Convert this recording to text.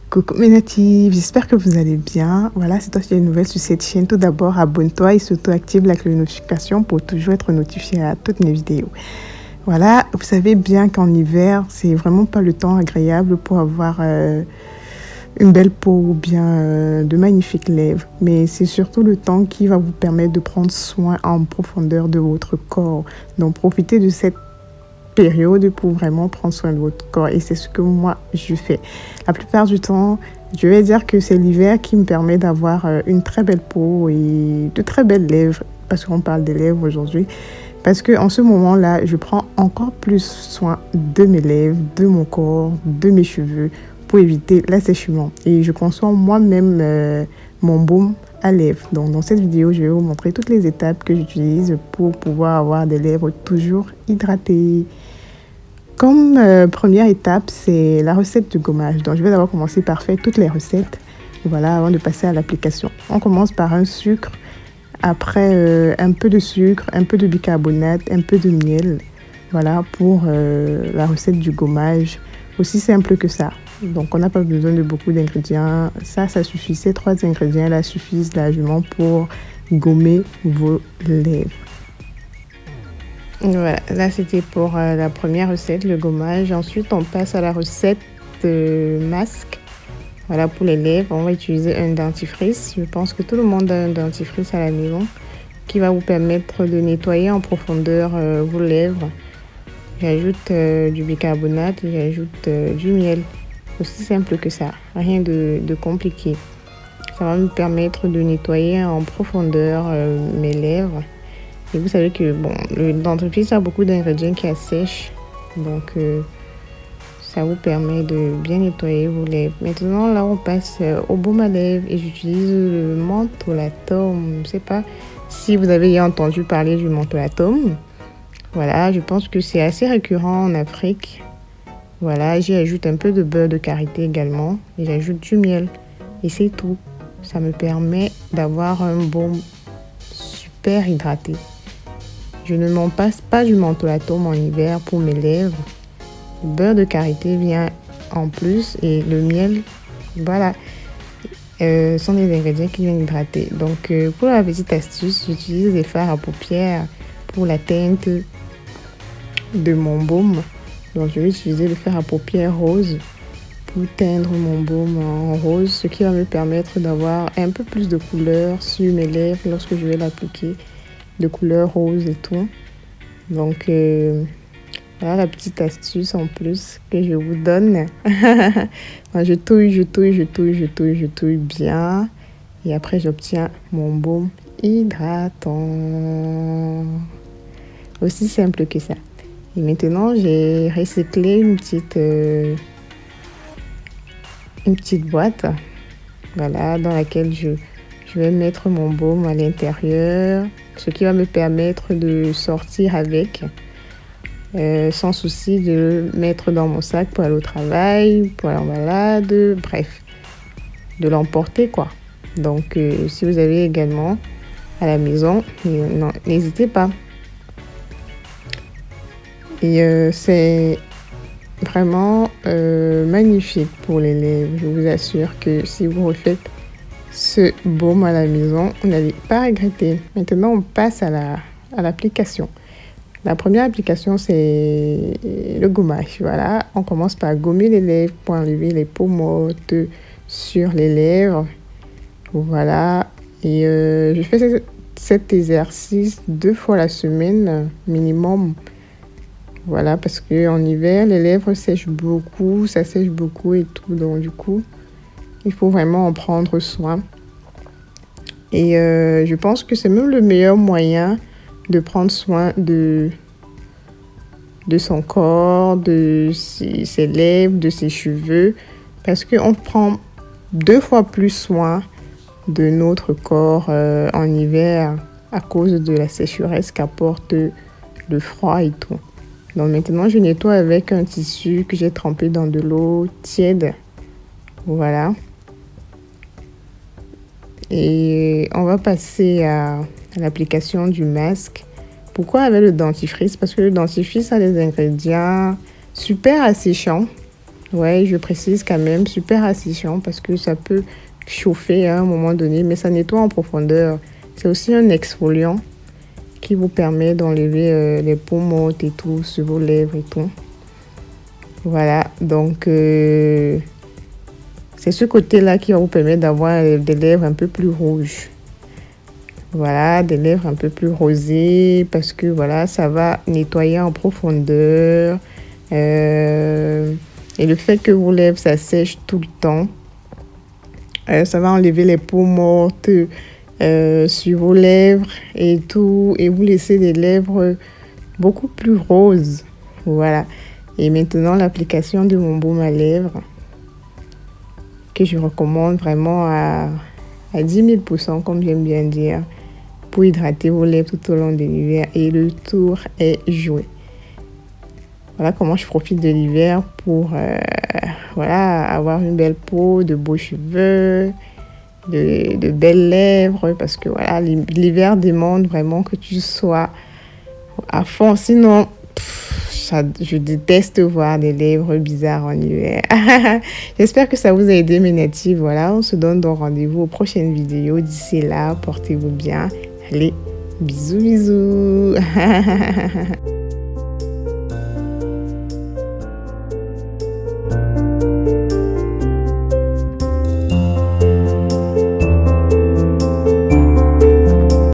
Coucou mes natifs, j'espère que vous allez bien. Voilà, c'est toi qui as une nouvelle sur cette chaîne. Tout d'abord, abonne-toi et surtout active la cloche de notification pour toujours être notifié à toutes mes vidéos. Voilà, vous savez bien qu'en hiver, c'est vraiment pas le temps agréable pour avoir une belle peau ou bien de magnifiques lèvres. Mais c'est surtout le temps qui va vous permettre de prendre soin en profondeur de votre corps. Donc profitez de cette période pour vraiment prendre soin de votre corps et c'est ce que moi je fais. La plupart du temps, je vais dire que c'est l'hiver qui me permet d'avoir une très belle peau et de très belles lèvres parce qu'on parle des lèvres aujourd'hui. Parce qu'en ce moment-là, je prends encore plus soin de mes lèvres, de mon corps, de mes cheveux pour éviter l'assèchement. Et je conçois moi-même mon baume à lèvres. Donc dans cette vidéo, je vais vous montrer toutes les étapes que j'utilise pour pouvoir avoir des lèvres toujours hydratées. Comme première étape, c'est la recette du gommage. Donc je vais d'abord commencer par faire toutes les recettes. Voilà, avant de passer à l'application. On commence par un sucre, après un peu de sucre, un peu de bicarbonate, un peu de miel. Voilà pour la recette du gommage. Aussi simple que ça. Donc on n'a pas besoin de beaucoup d'ingrédients. Ça suffit. Ces 3 ingrédients-là suffisent largement pour gommer vos lèvres. Voilà, là c'était pour la première recette, le gommage. Ensuite, on passe à la recette masque. Voilà, pour les lèvres, on va utiliser un dentifrice. Je pense que tout le monde a un dentifrice à la maison qui va vous permettre de nettoyer en profondeur vos lèvres. J'ajoute du bicarbonate, j'ajoute du miel. Aussi simple que ça, rien de compliqué. Ça va me permettre de nettoyer en profondeur mes lèvres. Et vous savez que bon, le dentifrice a beaucoup d'ingrédients qui assèchent. Donc, ça vous permet de bien nettoyer vos lèvres. Maintenant, là, on passe au baume à lèvres. Et j'utilise le mentholatum. Je ne sais pas si vous avez entendu parler du mentholatum. Voilà, je pense que c'est assez récurrent en Afrique. Voilà, j'y ajoute un peu de beurre de karité également. Et j'ajoute du miel. Et c'est tout. Ça me permet d'avoir un baume super hydraté. Je ne m'en passe pas du mentholatum en hiver pour mes lèvres. Le beurre de karité vient en plus et le miel, voilà, sont des ingrédients qui viennent hydrater. Donc, pour la petite astuce, j'utilise des fards à paupières pour la teinte de mon baume. Donc, je vais utiliser le fard à paupières rose pour teindre mon baume en rose, ce qui va me permettre d'avoir un peu plus de couleur sur mes lèvres lorsque je vais l'appliquer. De couleur rose et tout. Donc, voilà la petite astuce en plus que je vous donne. Je touille bien. Et après, j'obtiens mon baume hydratant. Aussi simple que ça. Et maintenant, j'ai recyclé une petite boîte. Voilà, dans laquelle je vais mettre mon baume à l'intérieur, ce qui va me permettre de sortir avec, sans souci de le mettre dans mon sac pour aller au travail, pour aller en balade, bref, de l'emporter quoi. Donc, si vous avez également à la maison, n'hésitez pas. Et c'est vraiment magnifique pour les lèvres. Je vous assure que si vous refaites ce baume à la maison, vous n'allez pas regretter. Maintenant, on passe à l'application. La première application, c'est le gommage. Voilà, on commence par gommer les lèvres pour enlever les peaux mortes sur les lèvres. Voilà, et je fais cet exercice 2 fois la semaine minimum. Voilà, parce qu'en hiver, les lèvres sèchent beaucoup, ça sèche beaucoup et tout. Donc, du coup, il faut vraiment en prendre soin. Et je pense que c'est même le meilleur moyen de prendre soin de son corps, de ses lèvres, de ses cheveux. Parce qu'on prend 2 fois plus soin de notre corps en hiver à cause de la sécheresse qu'apporte le froid et tout. Donc maintenant, je nettoie avec un tissu que j'ai trempé dans de l'eau tiède. Voilà. Et on va passer à l'application du masque. Pourquoi avec le dentifrice? Parce que le dentifrice a des ingrédients super asséchants. Ouais, je précise quand même, super assistant parce que ça peut chauffer à un moment donné, mais ça nettoie en profondeur. C'est aussi un exfoliant qui vous permet d'enlever les peaux mortes et tout sur vos lèvres et tout. Voilà, donc c'est ce côté-là qui va vous permettre d'avoir des lèvres un peu plus rouges. Voilà, des lèvres un peu plus rosées parce que voilà, ça va nettoyer en profondeur. Et le fait que vos lèvres ça sèche tout le temps, ça va enlever les peaux mortes sur vos lèvres et tout, et vous laisser des lèvres beaucoup plus roses. Voilà. Et maintenant, l'application de mon baume à lèvres que je recommande vraiment à 10 000%, comme j'aime bien dire, pour hydrater vos lèvres tout au long de l'hiver. Et le tour est joué. Voilà comment je profite de l'hiver pour voilà, avoir une belle peau, de beaux cheveux, de belles lèvres. Parce que voilà, l'hiver demande vraiment que tu sois à fond. Sinon, je déteste voir des lèvres bizarres en hiver. J'espère que ça vous a aidé, mes natifs. Voilà, on se donne donc rendez-vous aux prochaines vidéos. D'ici là, portez-vous bien. Allez, bisous, bisous.